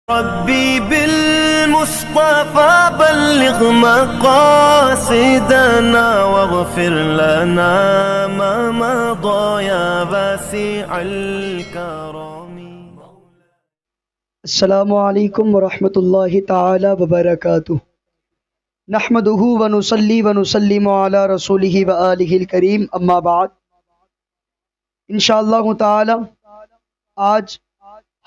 ربي بالمصطفى بلغ مقاصدنا واغفر لنا ما مضى يا واسع الكرم. السلام علیکم ورحمۃ اللہ تعالی وبرکاتہ. نحمده ونصلی ونسلم علی رسولہ وآلہ الکریم، اما بعد. انشاءاللہ تعالی آج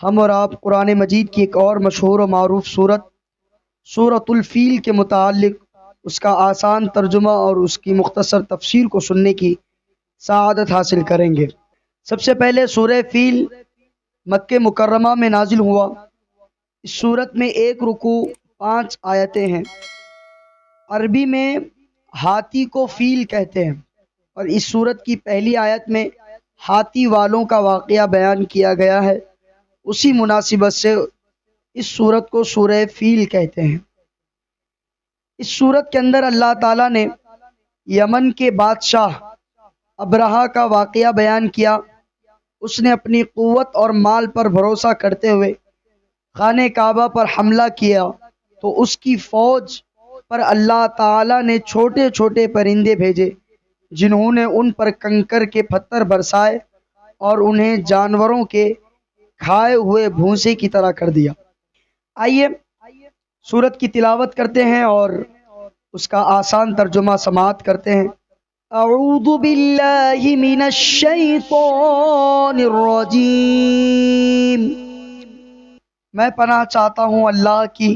ہم اور آپ قرآن مجید کی ایک اور مشہور و معروف سورۃ الفیل کے متعلق اس کا آسان ترجمہ اور اس کی مختصر تفسیر کو سننے کی سعادت حاصل کریں گے. سب سے پہلے سورہ فیل مکہ مکرمہ میں نازل ہوا. اس صورت میں 1 رکوع 5 آیتیں ہیں. عربی میں ہاتھی کو فیل کہتے ہیں، اور اس صورت کی پہلی آیت میں ہاتھی والوں کا واقعہ بیان کیا گیا ہے. اسی مناسبت سے اس صورت کو سورہ فیل کہتے ہیں. اس صورت کے اندر اللہ تعالیٰ نے یمن کے بادشاہ ابرہہ کا واقعہ بیان کیا. اس نے اپنی قوت اور مال پر بھروسہ کرتے ہوئے خانہ کعبہ پر حملہ کیا، تو اس کی فوج پر اللہ تعالیٰ نے چھوٹے چھوٹے پرندے بھیجے جنہوں نے ان پر کنکر کے پتھر برسائے اور انہیں جانوروں کے کھائے ہوئے بھوسے کی طرح کر دیا. آئیے سورت کی تلاوت کرتے ہیں اور اس کا آسان ترجمہ سماعت کرتے ہیں. اعوذ باللہ من الشیطان الرجیم. میں پناہ چاہتا ہوں اللہ کی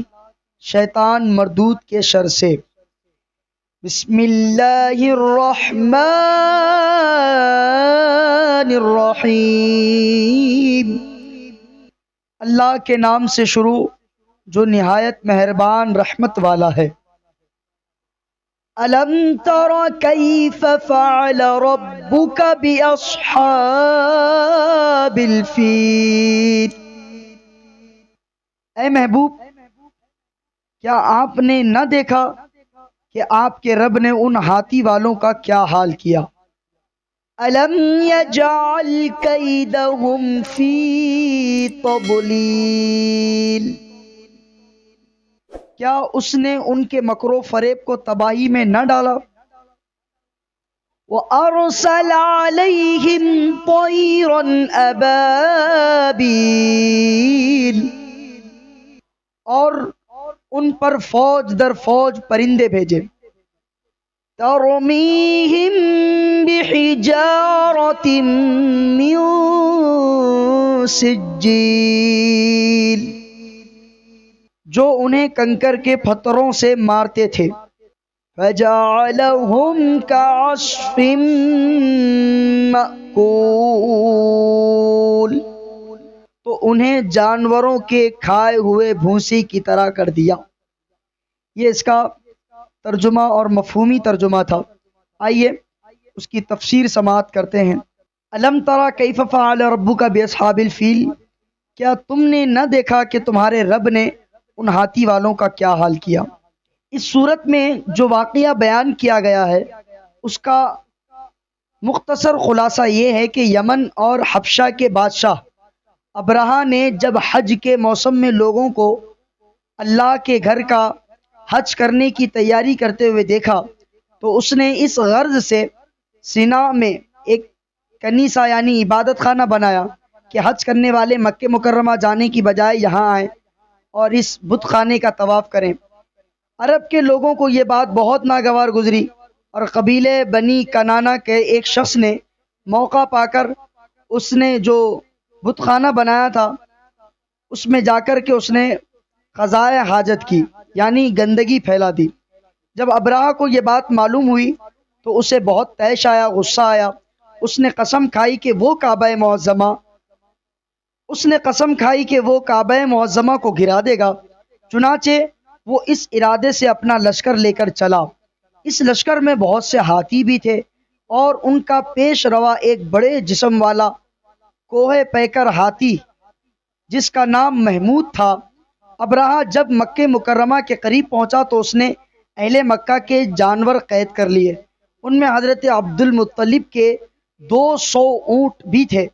شیطان مردود کے شر سے. بسم اللہ الرحمن الرحیم. اللہ کے نام سے شروع جو نہایت مہربان رحمت والا ہے. الم تر کیف فعل ربک باصحاب الفیل. اے محبوب، کیا آپ نے نہ دیکھا کہ آپ کے رب نے ان ہاتھی والوں کا کیا حال کیا؟ الم یجعل کیدہم فی تضلیل. کیا اس نے ان کے مکر و فریب کو تباہی میں نہ ڈالا؟ وَأَرْسَلَ عَلَيْهِمْ طَيْرًا أَبَابِيلَ. اور ان پر فوج در فوج پرندے بھیجے. تَرْمِيهِمْ بِحِجَارَةٍ مِّن سِجِّيلٍ. جو انہیں کنکر کے پتھروں سے مارتے تھے. فَجَعَلَهُمْ كَعَصْفٍ مَأْكُولٍ. تو انہیں جانوروں کے کھائے ہوئے بھوسی کی طرح کر دیا. یہ اس کا ترجمہ اور مفہومی ترجمہ تھا. آئیے اس کی تفسیر سماعت کرتے ہیں. الم تری کیف فعل ربک باصحاب الفیل. کیا تم نے نہ دیکھا کہ تمہارے رب نے ان ہاتھی والوں کا کیا حال کیا؟ اس صورت میں جو واقعہ بیان کیا گیا ہے اس کا مختصر خلاصہ یہ ہے کہ یمن اور حبشہ کے بادشاہ ابرہہ نے جب حج کے موسم میں لوگوں کو اللہ کے گھر کا حج کرنے کی تیاری کرتے ہوئے دیکھا، تو اس نے اس غرض سے سینا میں ایک کنیسہ یعنی عبادت خانہ بنایا کہ حج کرنے والے مکہ مکرمہ جانے کی بجائے یہاں آئیں اور اس بت خانے کا طواف کریں. عرب کے لوگوں کو یہ بات بہت ناگوار گزری، اور قبیلے بنی کنانہ کے ایک شخص نے موقع پا کر اس نے جو بت خانہ بنایا تھا اس میں جا کر کے اس نے قضائے حاجت کی، یعنی گندگی پھیلا دی. جب ابرہہ کو یہ بات معلوم ہوئی تو اسے بہت طیش آیا، غصہ آیا. اس نے قسم کھائی کہ وہ کعبہ معظمہ کو گرا دے گا. چنانچہ وہ اس ارادے سے اپنا لشکر لے کر چلا. اس لشکر میں بہت سے ہاتھی بھی تھے، اور ان کا پیش روا ایک بڑے جسم والا کوہ پیکر ہاتھی جس کا نام محمود تھا. ابرہہ جب مکہ مکرمہ کے قریب پہنچا تو اس نے اہل مکہ کے جانور قید کر لیے. ان میں حضرت عبد المطلب کے 200 اونٹ بھی تھے.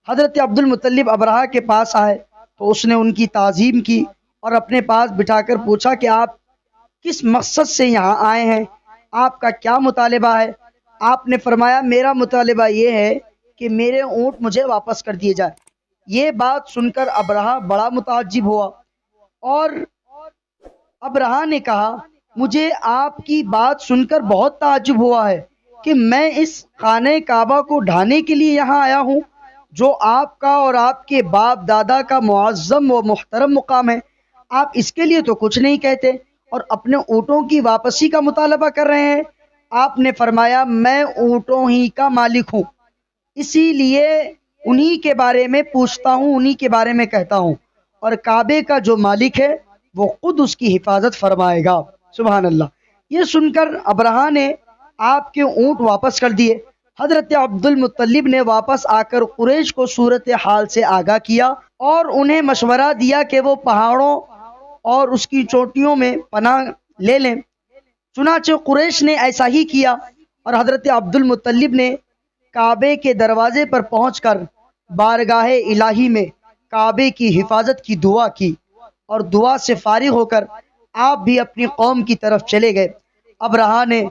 حضرت عبد المطلب ابرہہ کے پاس آئے تو اس نے ان کی تعظیم کی اور اپنے پاس بٹھا کر پوچھا کہ آپ کس مقصد سے یہاں آئے ہیں، آپ کا کیا مطالبہ ہے؟ آپ نے فرمایا میرا مطالبہ یہ ہے کہ میرے اونٹ مجھے واپس کر دیے جائے۔ یہ بات سن کر ابرہہ بڑا متعجب ہوا، اور ابرہہ نے کہا مجھے آپ کی بات سن کر بہت تعجب ہوا ہے کہ میں اس خانہ کعبہ کو ڈھانے کے لیے یہاں آیا ہوں جو آپ کا اور آپ کے باپ دادا کا معظم و محترم مقام ہے، آپ اس کے لیے تو کچھ نہیں کہتے اور اپنے اونٹوں کی واپسی کا مطالبہ کر رہے ہیں۔ آپ نے فرمایا میں اونٹوں ہی کا مالک ہوں، اسی لیے انہی کے بارے میں پوچھتا ہوں، انہی کے بارے میں کہتا ہوں، اور کعبے کا جو مالک ہے وہ خود اس کی حفاظت فرمائے گا۔ سبحان اللہ۔ یہ سن کر ابرہہ نے آپ کے اونٹ واپس کر دیے۔ حضرت عبد المطلب نے واپس آ کر قریش کو صورت حال سے آگاہ کیا اور انہیں مشورہ دیا کہ وہ پہاڑوں اور اس کی چوٹیوں میں پناہ لے لیں۔ چنانچہ قریش نے ایسا ہی کیا، اور حضرت عبد المطلب نے کعبے کے دروازے پر پہنچ کر بارگاہ الہی میں کعبے کی حفاظت کی دعا کی، اور دعا سے فارغ ہو کر آپ بھی اپنی قوم کی طرف چلے گئے۔ ابرہہ نے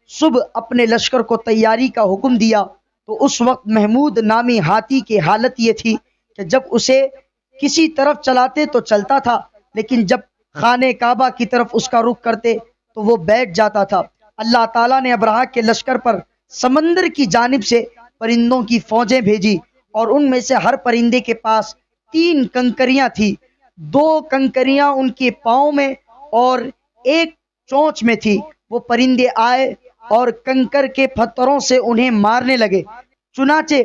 صبح اپنے لشکر کو تیاری کا حکم دیا تو اس وقت محمود نامی ہاتھی کی حالت یہ تھی کہ جب اسے کسی طرف چلاتے تو چلتا تھا، لیکن جب خانہ کعبہ کی طرف اس کا رخ کرتے تو وہ بیٹھ جاتا تھا۔ اللہ تعالیٰ نے ابرہہ کے لشکر پر سمندر کی جانب سے پرندوں کی فوجیں بھیجی، اور ان میں سے ہر پرندے کے پاس 3 کنکریاں تھی، 2 کنکریاں ان کے پاؤں میں اور 1 چونچ میں تھی۔ وہ پرندے آئے اور کنکر کے پتھروں سے انہیں مارنے لگے، چنانچہ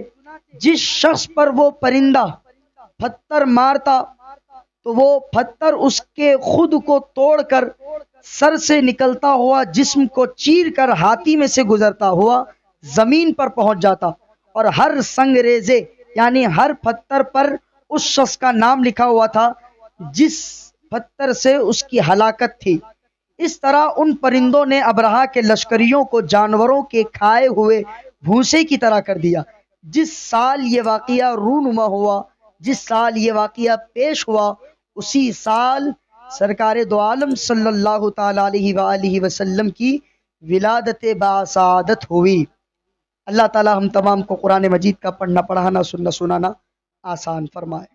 جس شخص پر وہ پرندہ پتھر مارتا تو وہ پتھر اس کے خود کو توڑ کر سر سے نکلتا ہوا جسم کو چیر کر ہاتھی میں سے گزرتا ہوا زمین پر پہنچ جاتا، اور ہر سنگ ریزے یعنی ہر پتھر پر اس شخص کا نام لکھا ہوا تھا جس پتھر سے اس کی ہلاکت تھی۔ اس طرح ان پرندوں نے ابرہہ کے لشکریوں کو جانوروں کے کھائے ہوئے بھوسے کی طرح کر دیا۔ جس سال یہ واقعہ رونما ہوا، جس سال یہ واقعہ پیش ہوا، اسی سال سرکار دو عالم صلی اللہ تعالی علیہ وآلہ وسلم کی ولادت باسعادت ہوئی۔ اللہ تعالی ہم تمام کو قرآن مجید کا پڑھنا، پڑھانا، سننا، سنانا آسان فرمائے۔